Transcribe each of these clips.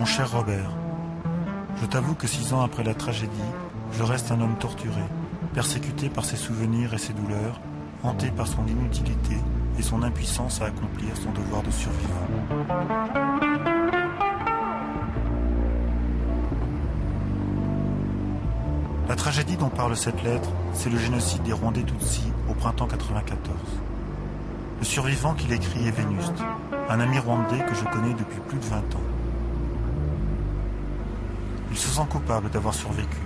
cher Robert, je t'avoue que 6 ans après la tragédie, je reste un homme torturé, persécuté par ses souvenirs et ses douleurs, hanté par son inutilité et son impuissance à accomplir son devoir de survivant. La tragédie dont parle cette lettre, c'est le génocide des Rwandais Tutsis au printemps 94. Le survivant qui l'écrit est Vénuste, un ami rwandais que je connais depuis plus de 20 ans. Il se sent coupable d'avoir survécu,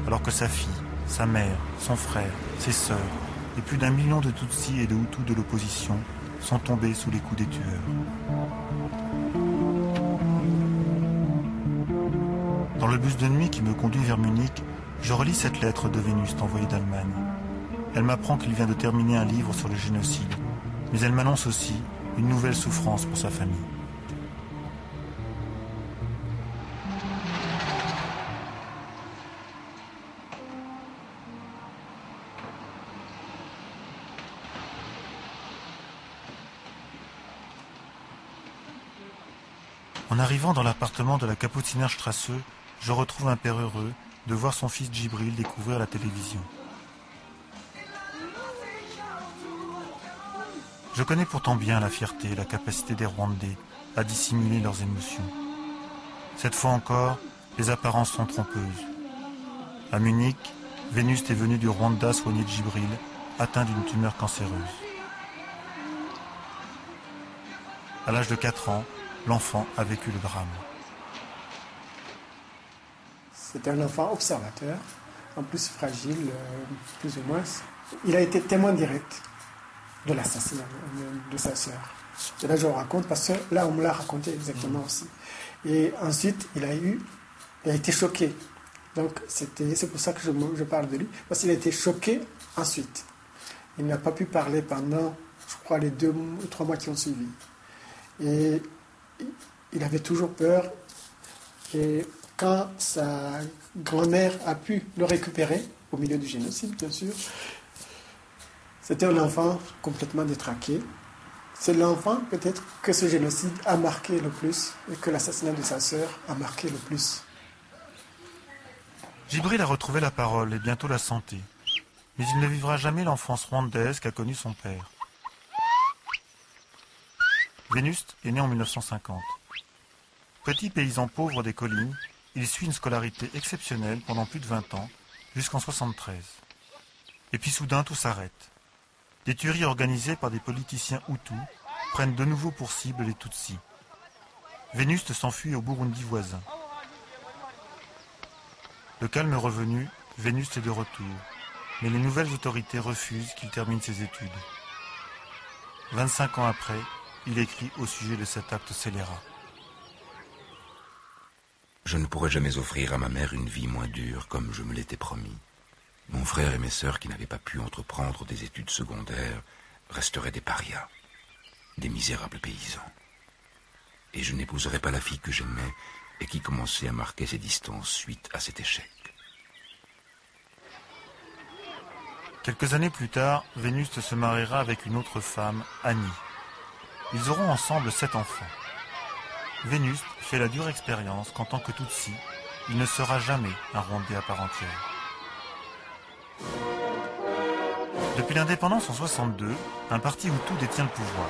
alors que sa fille, sa mère, son frère, ses sœurs et plus d'1 million de Tutsis et de Hutus de l'opposition sont tombés sous les coups des tueurs. Dans le bus de nuit qui me conduit vers Munich, je relis cette lettre de Vénuste envoyée d'Allemagne. Elle m'apprend qu'il vient de terminer un livre sur le génocide, mais elle m'annonce aussi une nouvelle souffrance pour sa famille. En arrivant dans l'appartement de la Kapuzinerstraße, je retrouve un père heureux de voir son fils Djibril découvrir la télévision. Je connais pourtant bien la fierté et la capacité des Rwandais à dissimuler leurs émotions. Cette fois encore, les apparences sont trompeuses. À Munich, Vénuste est venu du Rwanda soigner Djibril, atteint d'une tumeur cancéreuse. À l'âge de 4 ans, l'enfant a vécu le drame. C'était un enfant observateur, en plus fragile, plus ou moins. Il a été témoin direct de l'assassinat de sa sœur. Et là, je le raconte parce que là, on me l'a raconté exactement aussi. Et ensuite, il a été choqué. Donc, c'est pour ça que je parle de lui, parce qu'il a été choqué ensuite. Il n'a pas pu parler pendant, je crois, les 2 ou 3 mois qui ont suivi. Et il avait toujours peur. Et quand sa grand-mère a pu le récupérer, au milieu du génocide, bien sûr, c'était un enfant complètement détraqué. C'est l'enfant, peut-être, que ce génocide a marqué le plus et que l'assassinat de sa sœur a marqué le plus. Djibril a retrouvé la parole et bientôt la santé. Mais il ne vivra jamais l'enfance rwandaise qu'a connue son père. Vénuste est né en 1950. Petit paysan pauvre des collines, il suit une scolarité exceptionnelle pendant plus de 20 ans, jusqu'en 1973. Et puis soudain, tout s'arrête. Des tueries organisées par des politiciens Hutus prennent de nouveau pour cible les Tutsis. Vénuste s'enfuit au Burundi voisin. Le calme revenu, Vénuste est de retour, mais les nouvelles autorités refusent qu'il termine ses études. 25 ans après, il écrit au sujet de cet acte scélérat. Je ne pourrais jamais offrir à ma mère une vie moins dure comme je me l'étais promis. Mon frère et mes sœurs qui n'avaient pas pu entreprendre des études secondaires resteraient des parias, des misérables paysans. Et je n'épouserais pas la fille que j'aimais et qui commençait à marquer ses distances suite à cet échec. Quelques années plus tard, Vénuste se mariera avec une autre femme, Annie. Ils auront ensemble 7 enfants. Vénuste fait la dure expérience qu'en tant que Tutsi, il ne sera jamais un Rwandais à part entière. Depuis l'indépendance en 1962, un parti Hutu détient le pouvoir.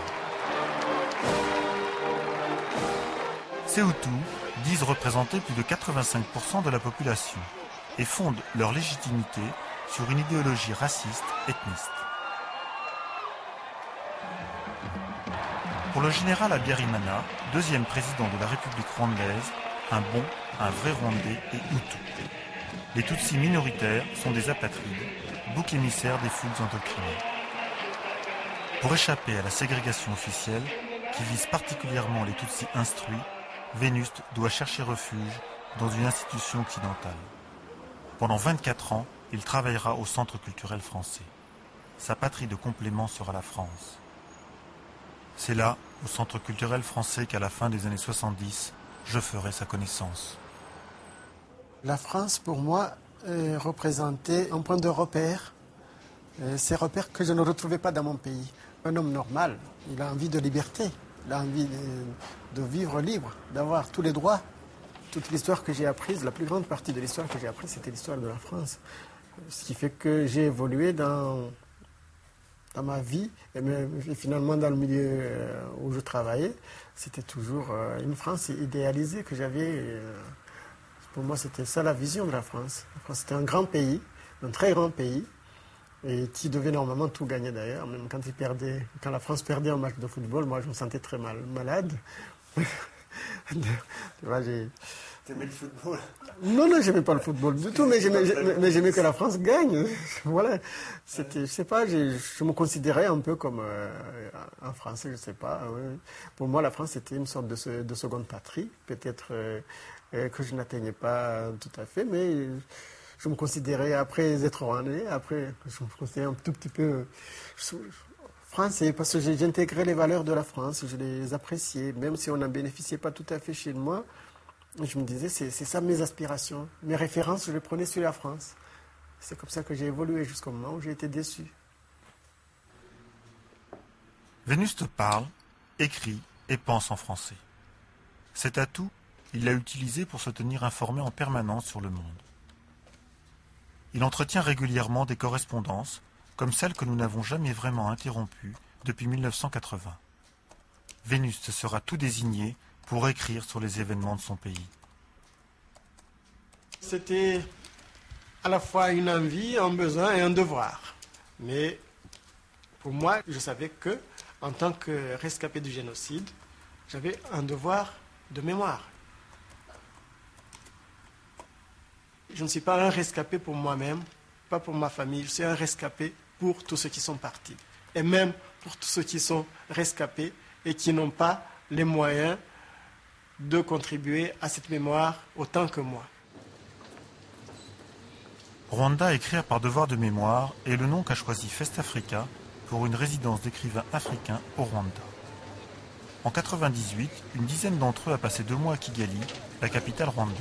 Ces Hutus disent représenter plus de 85% de la population et fondent leur légitimité sur une idéologie raciste, ethniste. Pour le général Habyarimana, 2e président de la République rwandaise, un vrai Rwandais est Hutu. Les Tutsis minoritaires sont des apatrides, boucs émissaires des foules endoctrinées. Pour échapper à la ségrégation officielle, qui vise particulièrement les Tutsis instruits, Vénuste doit chercher refuge dans une institution occidentale. Pendant 24 ans, il travaillera au Centre culturel français. Sa patrie de complément sera la France. C'est là, au Centre culturel français, qu'à la fin des années 70, je ferai sa connaissance. La France, pour moi, représentait un point de repère. Ces repères que je ne retrouvais pas dans mon pays. Un homme normal, il a envie de liberté, il a envie de vivre libre, d'avoir tous les droits toute l'histoire que j'ai apprise, la plus grande partie de l'histoire que j'ai apprise, c'était l'histoire de la France. Ce qui fait que j'ai évolué dans ma vie, et finalement dans le milieu où je travaillais, c'était toujours une France idéalisée que j'avais. Pour moi, c'était ça la vision de la France. La France, c'était un grand pays, un très grand pays, et qui devait normalement tout gagner d'ailleurs. Même quand la France perdait un match de football, moi je me sentais très malade. T'aimais le football? Non, j'aimais pas le football du tout, mais j'aimais que la France gagne. Voilà. Je sais pas, je me considérais un peu comme un Français, je sais pas. Pour moi, la France, c'était une sorte de seconde patrie. Peut-être que je n'atteignais pas tout à fait, mais je me considérais, après être rwandais, je me considérais un tout petit peu français, parce que j'ai intégré les valeurs de la France, je les appréciais, même si on n'en bénéficiait pas tout à fait chez moi. Je me disais, c'est ça mes aspirations. Mes références, je les prenais sur la France. C'est comme ça que j'ai évolué jusqu'au moment où j'ai été déçu. Vénuste parle, écrit et pense en français. Cet atout, il l'a utilisé pour se tenir informé en permanence sur le monde. Il entretient régulièrement des correspondances, comme celle que nous n'avons jamais vraiment interrompue depuis 1980. Vénuste sera tout désigné pour écrire sur les événements de son pays. C'était à la fois une envie, un besoin et un devoir. Mais pour moi, je savais que, en tant que rescapé du génocide, j'avais un devoir de mémoire. Je ne suis pas un rescapé pour moi-même, pas pour ma famille, je suis un rescapé pour tous ceux qui sont partis. Et même pour tous ceux qui sont rescapés et qui n'ont pas les moyens de contribuer à cette mémoire autant que moi. Rwanda écrire par devoir de mémoire est le nom qu'a choisi Fest Africa pour une résidence d'écrivains africains au Rwanda. En 1998, une dizaine d'entre eux a passé 2 mois à Kigali, la capitale rwandaise.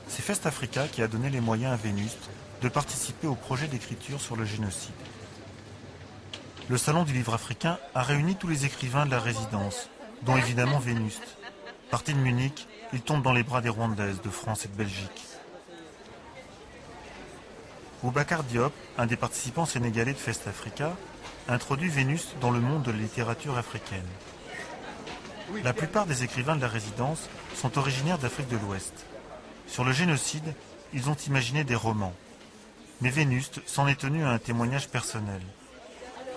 C'est Fest Africa qui a donné les moyens à Vénuste de participer au projet d'écriture sur le génocide. Le Salon du livre africain a réuni tous les écrivains de la résidence, dont évidemment Vénuste. Parti de Munich, il tombe dans les bras des Rwandaises de France et de Belgique. Boubacar Diop, un des participants sénégalais de Fest Africa, introduit Vénuste dans le monde de la littérature africaine. La plupart des écrivains de la résidence sont originaires d'Afrique de l'Ouest. Sur le génocide, ils ont imaginé des romans. Mais Vénuste s'en est tenu à un témoignage personnel.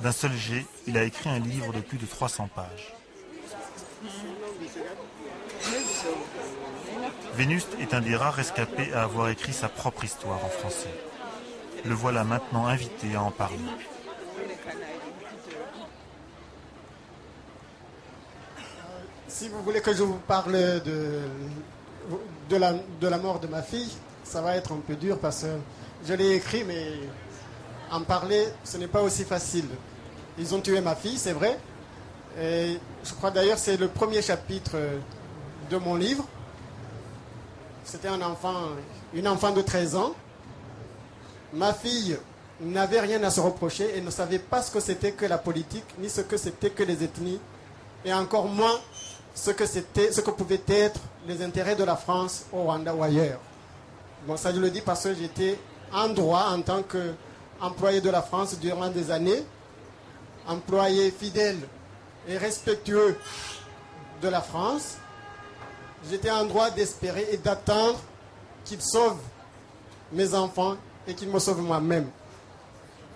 D'un seul jet, il a écrit un livre de plus de 300 pages. Vénuste est un des rares rescapés à avoir écrit sa propre histoire en français. Le voilà maintenant invité à en parler. Si vous voulez que je vous parle de la mort de ma fille, ça va être un peu dur parce que je l'ai écrit, mais en parler, ce n'est pas aussi facile. Ils ont tué ma fille, c'est vrai. Et je crois d'ailleurs que c'est le premier chapitre de mon livre. C'était une enfant de 13 ans. Ma fille n'avait rien à se reprocher et ne savait pas ce que c'était que la politique, ni ce que c'était que les ethnies, et encore moins ce que pouvaient être les intérêts de la France au Rwanda ou ailleurs. Bon, ça je le dis parce que j'étais en droit en tant qu'employé de la France durant des années, employé fidèle et respectueux de la France. J'étais en droit d'espérer et d'attendre qu'il sauve mes enfants et qu'il me sauve moi-même.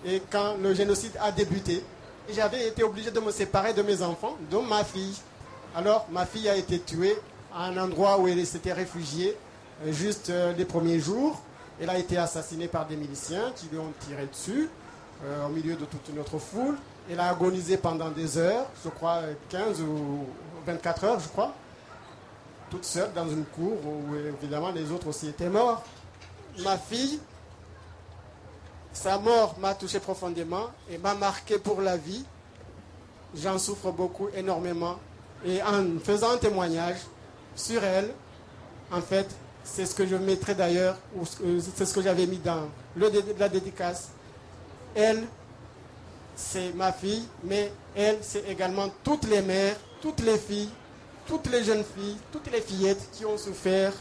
Et quand le génocide a débuté, j'avais été obligé de me séparer de mes enfants, dont ma fille. Alors, ma fille a été tuée à un endroit où elle s'était réfugiée juste les premiers jours. Elle a été assassinée par des miliciens qui lui ont tiré dessus au milieu de toute une autre foule. Elle a agonisé pendant des heures, je crois 15 ou 24 heures, je crois, toute seule dans une cour où évidemment les autres aussi étaient morts. Ma fille, sa mort m'a touché profondément et m'a marqué pour la vie. J'en souffre beaucoup, énormément. Et en faisant un témoignage sur elle, en fait, c'est ce que je mettrai d'ailleurs, ou c'est ce que j'avais mis dans la dédicace. Elle, c'est ma fille, mais elle, c'est également toutes les mères, toutes les filles, toutes les jeunes filles, toutes les fillettes qui ont souffert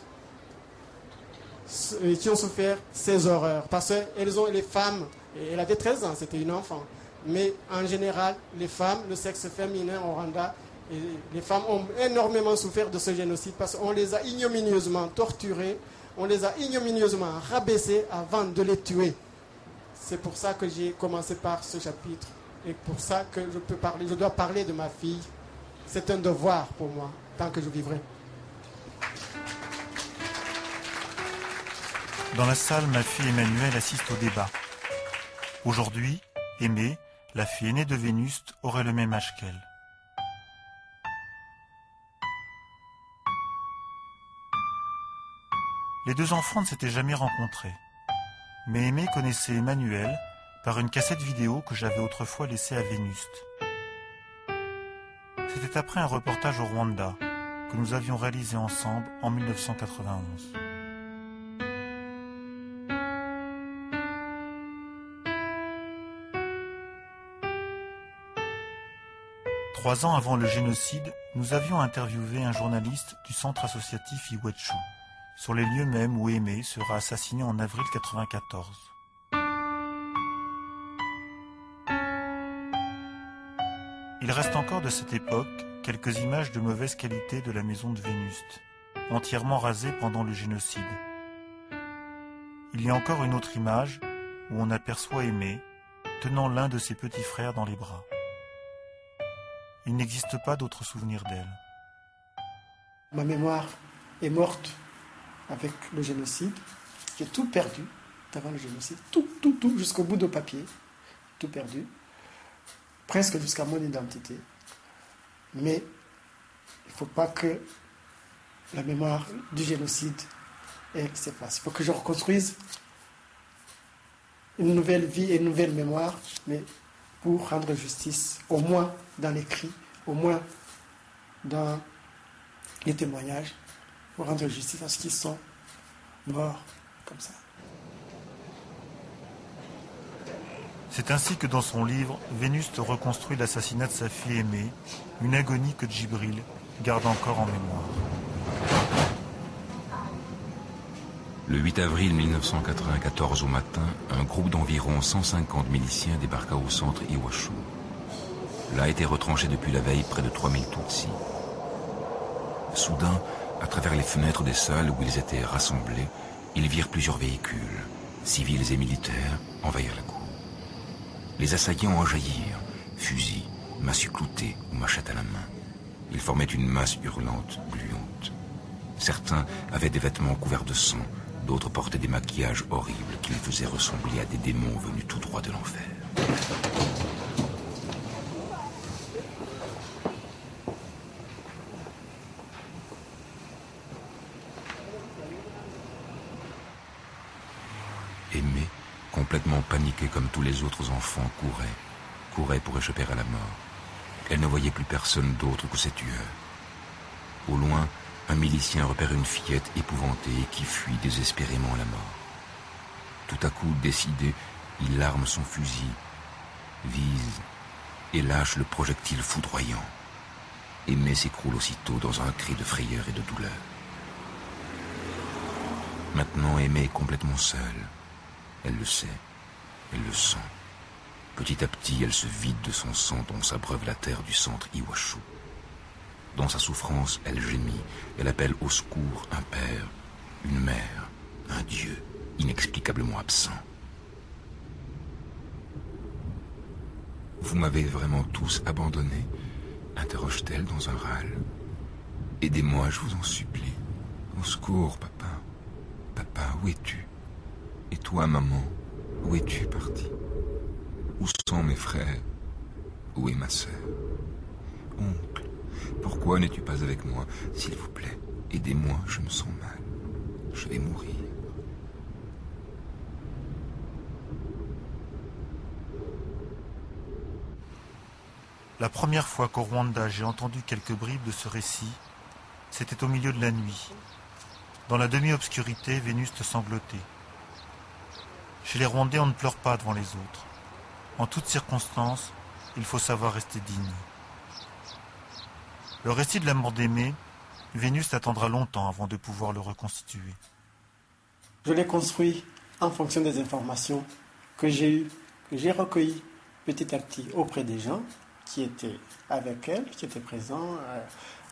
qui ont souffert ces horreurs. Parce que les femmes, elle avait 13 ans, c'était une enfant. Mais en général, les femmes, le sexe féminin au Rwanda, et les femmes ont énormément souffert de ce génocide parce qu'on les a ignominieusement torturées, on les a ignominieusement rabaissées avant de les tuer. C'est pour ça que j'ai commencé par ce chapitre et pour ça que je dois parler de ma fille. C'est un devoir pour moi, tant que je vivrai. Dans la salle, ma fille Emmanuelle assiste au débat. Aujourd'hui, Aimée, la fille aînée de Vénuste, aurait le même âge qu'elle. Les deux enfants ne s'étaient jamais rencontrés. Mais Aimée connaissait Emmanuel par une cassette vidéo que j'avais autrefois laissée à Vénuste. C'était après un reportage au Rwanda que nous avions réalisé ensemble en 1991. Trois ans avant le génocide, nous avions interviewé un journaliste du centre associatif Iwachu, sur les lieux mêmes où Aimée sera assassinée en avril 1994. Il reste encore de cette époque quelques images de mauvaise qualité de la maison de Vénuste, entièrement rasée pendant le génocide. Il y a encore une autre image où on aperçoit Aimée tenant l'un de ses petits frères dans les bras. Il n'existe pas d'autre souvenir d'elle. Ma mémoire est morte avec le génocide. J'ai tout perdu avant le génocide. Tout, jusqu'au bout de papier. Tout perdu. Presque jusqu'à mon identité. Mais il ne faut pas que la mémoire du génocide s'efface. Il faut que je reconstruise une nouvelle vie et une nouvelle mémoire, mais pour rendre justice, au moins dans l'écrit, au moins dans les témoignages, pour rendre justice à ceux qui sont morts comme ça. C'est ainsi que dans son livre, Vénuste reconstruit l'assassinat de sa fille Aimée, une agonie que Djibril garde encore en mémoire. Le 8 avril 1994 au matin, un groupe d'environ 150 miliciens débarqua au centre Iwachu. Là étaient retranchés depuis la veille près de 3000 Tutsis. Soudain, à travers les fenêtres des salles où ils étaient rassemblés, ils virent plusieurs véhicules, civils et militaires, envahir la cour. Les assaillants en jaillirent, fusils, massues cloutées ou machettes à la main. Ils formaient une masse hurlante, gluante. Certains avaient des vêtements couverts de sang, d'autres portaient des maquillages horribles qui les faisaient ressembler à des démons venus tout droit de l'enfer. Aimée, complètement paniquée comme tous les autres enfants, courait pour échapper à la mort. Elle ne voyait plus personne d'autre que ses tueurs. Au loin, un milicien repère une fillette épouvantée qui fuit désespérément à la mort. Tout à coup, décidé, il arme son fusil, vise et lâche le projectile foudroyant. Aimée s'écroule aussitôt dans un cri de frayeur et de douleur. Maintenant, Aimée est complètement seule. Elle le sait, elle le sent. Petit à petit, elle se vide de son sang dont s'abreuve la terre du centre Iwachu. Dans sa souffrance, elle gémit, elle appelle au secours un père, une mère, un Dieu, inexplicablement absent. « Vous m'avez vraiment tous abandonné ?» interroge-t-elle dans un râle. « Aidez-moi, je vous en supplie. Au secours, papa. Papa, où es-tu? Et toi, maman, où es-tu parti? Où sont mes frères? Où est ma sœur? Oncle, pourquoi n'es-tu pas avec moi? S'il vous plaît, aidez-moi, je me sens mal. Je vais mourir. » La première fois qu'au Rwanda j'ai entendu quelques bribes de ce récit, c'était au milieu de la nuit. Dans la demi-obscurité, Vénuste sanglotait. Chez les Rwandais, on ne pleure pas devant les autres. En toutes circonstances, il faut savoir rester digne. Le récit de la mort d'Aimée, Vénuste attendra longtemps avant de pouvoir le reconstituer. Je l'ai construit en fonction des informations que j'ai recueillies petit à petit auprès des gens qui étaient avec elle, qui étaient présents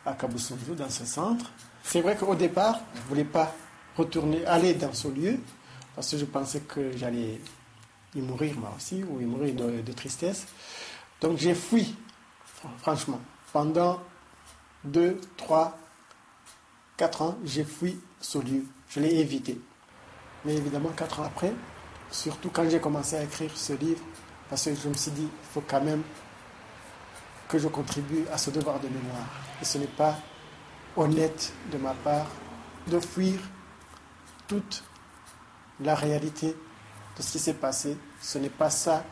à Kabusunzu, dans ce centre. C'est vrai qu'au départ, je ne voulais pas aller dans ce lieu, parce que je pensais que j'allais y mourir moi aussi, ou y mourir de tristesse. Donc j'ai fui, franchement. Pendant 2, 3, 4 ans, j'ai fui ce lieu. Je l'ai évité. Mais évidemment, 4 ans après, surtout quand j'ai commencé à écrire ce livre, parce que je me suis dit, il faut quand même que je contribue à ce devoir de mémoire. Et ce n'est pas honnête de ma part de fuir toute la réalité de ce qui s'est passé. Ce n'est pas ça,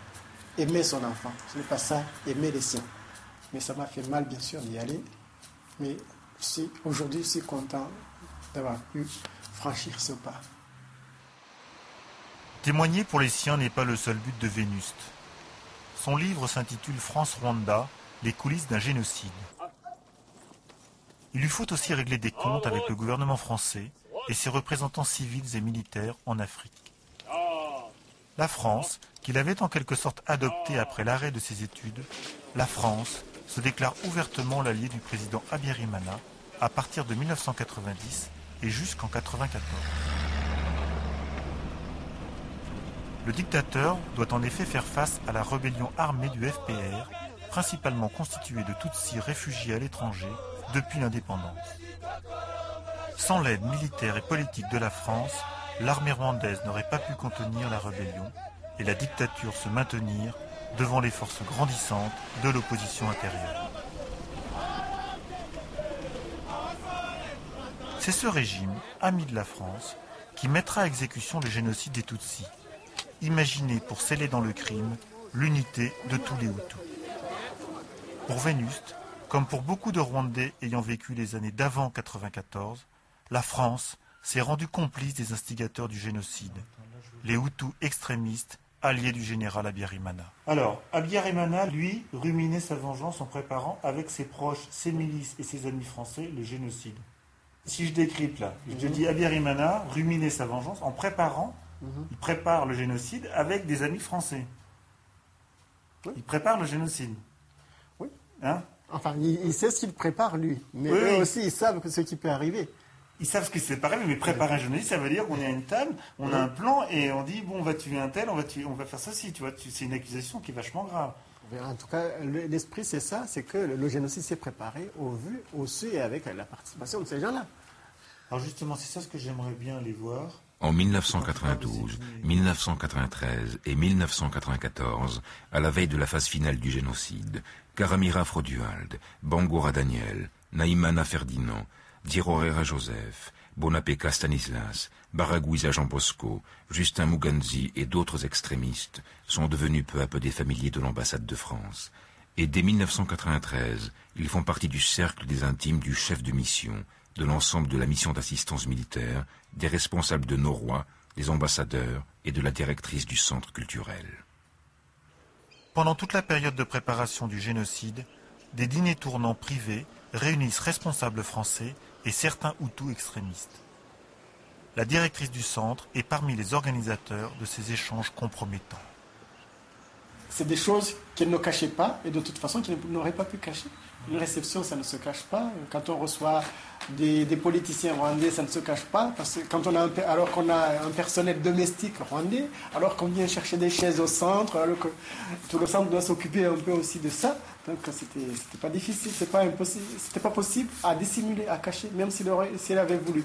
aimer son enfant. Ce n'est pas ça, aimer les siens. Mais ça m'a fait mal, bien sûr, d'y aller. Mais aujourd'hui, je suis content d'avoir pu franchir ce pas. Témoigner pour les siens n'est pas le seul but de Vénuste. Son livre s'intitule France-Rwanda, les coulisses d'un génocide. Il lui faut aussi régler des comptes avec le gouvernement français et ses représentants civils et militaires en Afrique. La France, qu'il avait en quelque sorte adoptée après l'arrêt de ses études, la France se déclare ouvertement l'allié du président Habyarimana à partir de 1990 et jusqu'en 1994. Le dictateur doit en effet faire face à la rébellion armée du FPR, principalement constituée de Tutsis réfugiés à l'étranger depuis l'indépendance. Sans l'aide militaire et politique de la France, l'armée rwandaise n'aurait pas pu contenir la rébellion et la dictature se maintenir devant les forces grandissantes de l'opposition intérieure. C'est ce régime, ami de la France, qui mettra à exécution le génocide des Tutsis, imaginé pour sceller dans le crime l'unité de tous les Hutus. Pour Vénuste, comme pour beaucoup de Rwandais ayant vécu les années d'avant 1994, la France s'est rendue complice des instigateurs du génocide, les Hutus extrémistes alliés du général Habyarimana. Alors, Habyarimana, lui, ruminait sa vengeance en préparant avec ses proches, ses milices et ses amis français le génocide. Si je décrypte là, je dis Habyarimana ruminait sa vengeance en préparant, il prépare le génocide avec des amis français. Oui. Il prépare le génocide. Oui. Hein? Enfin, il sait ce qu'il prépare, lui. Mais oui, eux oui. aussi, ils savent ce qui peut arriver. Ils savent ce qui s'est passé, mais préparer un génocide, ça veut dire qu'on est à une table, on a un plan et on dit, bon, on va tuer un tel, on va faire ceci, tu vois. C'est une accusation qui est vachement grave. En tout cas, l'esprit, c'est ça, c'est que le génocide s'est préparé au vu, au su et avec la participation de ces gens-là. Alors justement, c'est ça ce que j'aimerais bien aller voir. En 1992, 1993 et 1994, à la veille de la phase finale du génocide, Karamira Froduald, Bangura Daniel, Naïmana Ferdinand, Dirorera Joseph, Bonapeka Stanislas, Baragouiza Jean Bosco, Justin Muganzi et d'autres extrémistes sont devenus peu à peu des familiers de l'ambassade de France. Et dès 1993, ils font partie du cercle des intimes du chef de mission, de l'ensemble de la mission d'assistance militaire, des responsables de Noroît, des ambassadeurs et de la directrice du centre culturel. Pendant toute la période de préparation du génocide, des dîners tournants privés réunissent responsables français et certains Hutus extrémistes. La directrice du centre est parmi les organisateurs de ces échanges compromettants. C'est des choses qu'elle ne cachait pas et de toute façon qu'elle n'aurait pas pu cacher. Une réception, ça ne se cache pas. Quand on reçoit des politiciens rwandais, ça ne se cache pas. Parce que quand alors qu'on a un personnel domestique rwandais, alors qu'on vient chercher des chaises au centre, alors que tout le centre doit s'occuper un peu aussi de ça. Donc c'était pas difficile, c'était pas impossible, c'était pas possible à dissimuler, à cacher, même s'il avait voulu.